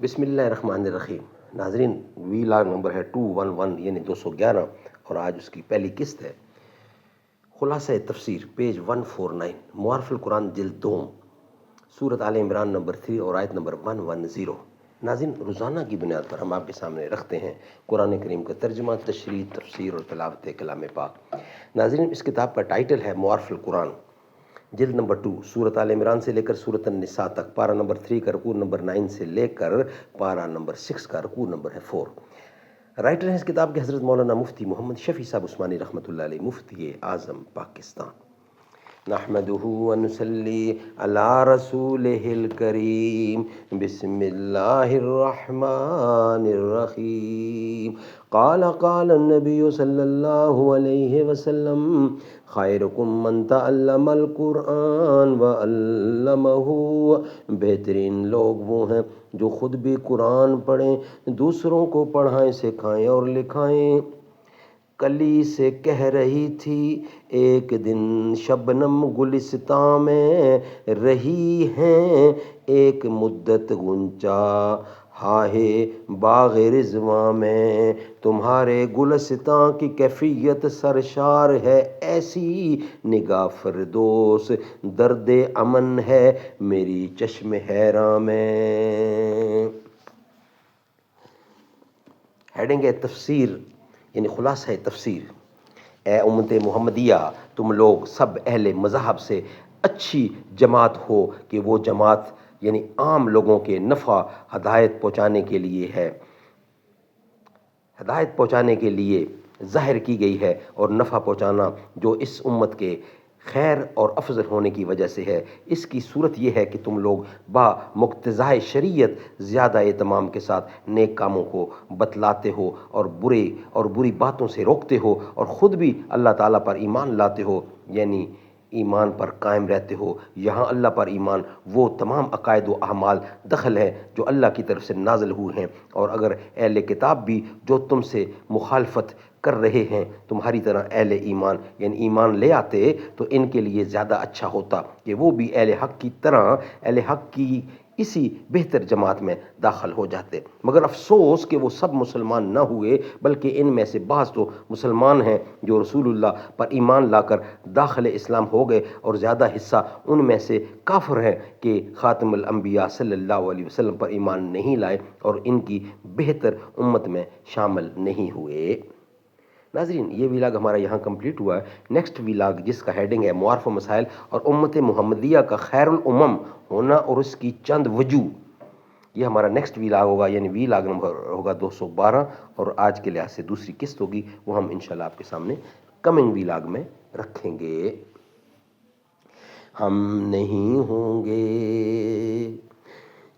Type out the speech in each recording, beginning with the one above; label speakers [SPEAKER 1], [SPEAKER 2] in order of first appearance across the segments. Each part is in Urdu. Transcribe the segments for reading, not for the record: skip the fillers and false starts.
[SPEAKER 1] بسم اللہ الرحمن الرحیم۔ ناظرین، وی لاگ نمبر ہے 211 یعنی 211، اور آج اس کی پہلی قسط ہے۔ خلاصہ تفسیر پیج 149، معارف القرآن جلد 2، سورۃ آل عمران نمبر 3 اور آیت نمبر 110۔ ناظرین، روزانہ کی بنیاد پر ہم آپ کے سامنے رکھتے ہیں قرآن کریم کا ترجمہ، تشریح، تفسیر اور تلاوت کلام پاک۔ ناظرین، اس کتاب کا ٹائٹل ہے معارف القرآن، جلد نمبر 2، سورۃ آل عمران سے لے کر سورۃ النساء تک، پارہ نمبر 3 کا رکوع نمبر 9 سے لے کر پارہ نمبر 6 کا رکوع نمبر ہے 4۔ رائٹر ہیں اس کتاب کے حضرت مولانا مفتی محمد شفیع صاحب عثمانی رحمۃ اللہ علیہ، مفتی اعظم پاکستان۔ نحمده ونصلي على رسوله الكريم، بسم الله الرحمن الرحيم۔ قال النبي صلى الله عليه وسلم: خيركم من تعلم القرآن وعلمه۔ بہترین لوگ وہ ہیں جو خود بھی قرآن پڑھیں، دوسروں کو پڑھائیں، سکھائیں اور لکھائیں۔ کلی سے کہہ رہی تھی ایک دن شبنم گلستان میں رہی ہیں، ایک مدت غنچہ ہاہے باغ رضواں میں۔ تمہارے گلستان کی کیفیت سرشار ہے، ایسی نگاہ فردوس درد امن ہے میری چشم حیراں میں۔ ہیڈنگ ہے تفسیر یعنی خلاصہ تفسیر۔ اے امت محمدیہ، تم لوگ سب اہل مذہب سے اچھی جماعت ہو کہ وہ جماعت یعنی عام لوگوں کے نفع ہدایت پہنچانے کے لیے ہے، ہدایت پہنچانے کے لیے ظاہر کی گئی ہے، اور نفع پہنچانا جو اس امت کے خیر اور افضل ہونے کی وجہ سے ہے۔ اس کی صورت یہ ہے کہ تم لوگ با مقتضائے شریعت زیادہ اہتمام کے ساتھ نیک کاموں کو بتلاتے ہو اور بری باتوں سے روکتے ہو، اور خود بھی اللہ تعالیٰ پر ایمان لاتے ہو، یعنی ایمان پر قائم رہتے ہو۔ یہاں اللہ پر ایمان وہ تمام عقائد و اعمال دخل ہیں جو اللہ کی طرف سے نازل ہوئے ہیں، اور اگر اہل کتاب بھی جو تم سے مخالفت کر رہے ہیں تمہاری طرح اہل ایمان یعنی ایمان لے آتے تو ان کے لیے زیادہ اچھا ہوتا کہ وہ بھی اہل حق کی طرح اہل حق کی اسی بہتر جماعت میں داخل ہو جاتے۔ مگر افسوس کہ وہ سب مسلمان نہ ہوئے، بلکہ ان میں سے بعض تو مسلمان ہیں جو رسول اللہ پر ایمان لا کر داخل اسلام ہو گئے، اور زیادہ حصہ ان میں سے کافر ہیں کہ خاتم الانبیاء صلی اللہ علیہ وسلم پر ایمان نہیں لائے اور ان کی بہتر امت میں شامل نہیں ہوئے۔ ناظرین، یہ ویلاگ ہمارا یہاں کمپلیٹ ہوا ہے۔ نیکسٹ ویلاگ جس کا ہیڈنگ ہے معارف و مسائل اور امت محمدیہ کا خیر الامم ہونا اور اس کی چند وجوہ، یہ ہمارا نیکسٹ ویلاگ ہوگا، یعنی ویلاگ نمبر ہوگا 212، اور آج کے لحاظ سے دوسری قسط ہوگی، وہ ہم انشاءاللہ آپ کے سامنے کمنگ ویلاگ میں رکھیں گے۔ ہم نہیں ہوں گے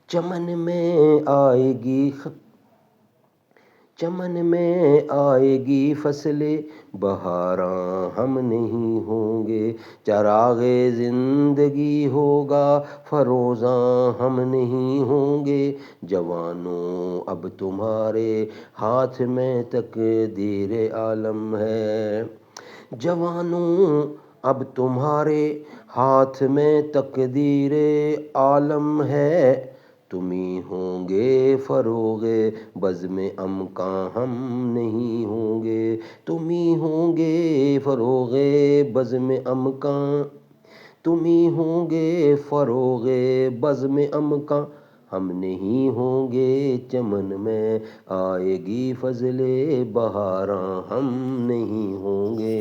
[SPEAKER 1] چمن میں آئے گی فصل بہاراں، ہم نہیں ہوں گے چراغ زندگی ہوگا فروزاں، ہم نہیں ہوں گے جوانوں اب تمہارے ہاتھ میں تقدیر عالم ہے۔ جوانوں اب تمہارے ہاتھ میں تقدیر عالم ہے، تم ہی ہوں گے فروغ بزم امکاں، ہم نہیں ہوں گے، تم ہی ہوں گے فروغ بزم امکاں، تم ہی ہوں گے فروغ بزم امکاں، ہم نہیں ہوں گے چمن میں آئے گی فضل بہاراں، ہم نہیں ہوں گے۔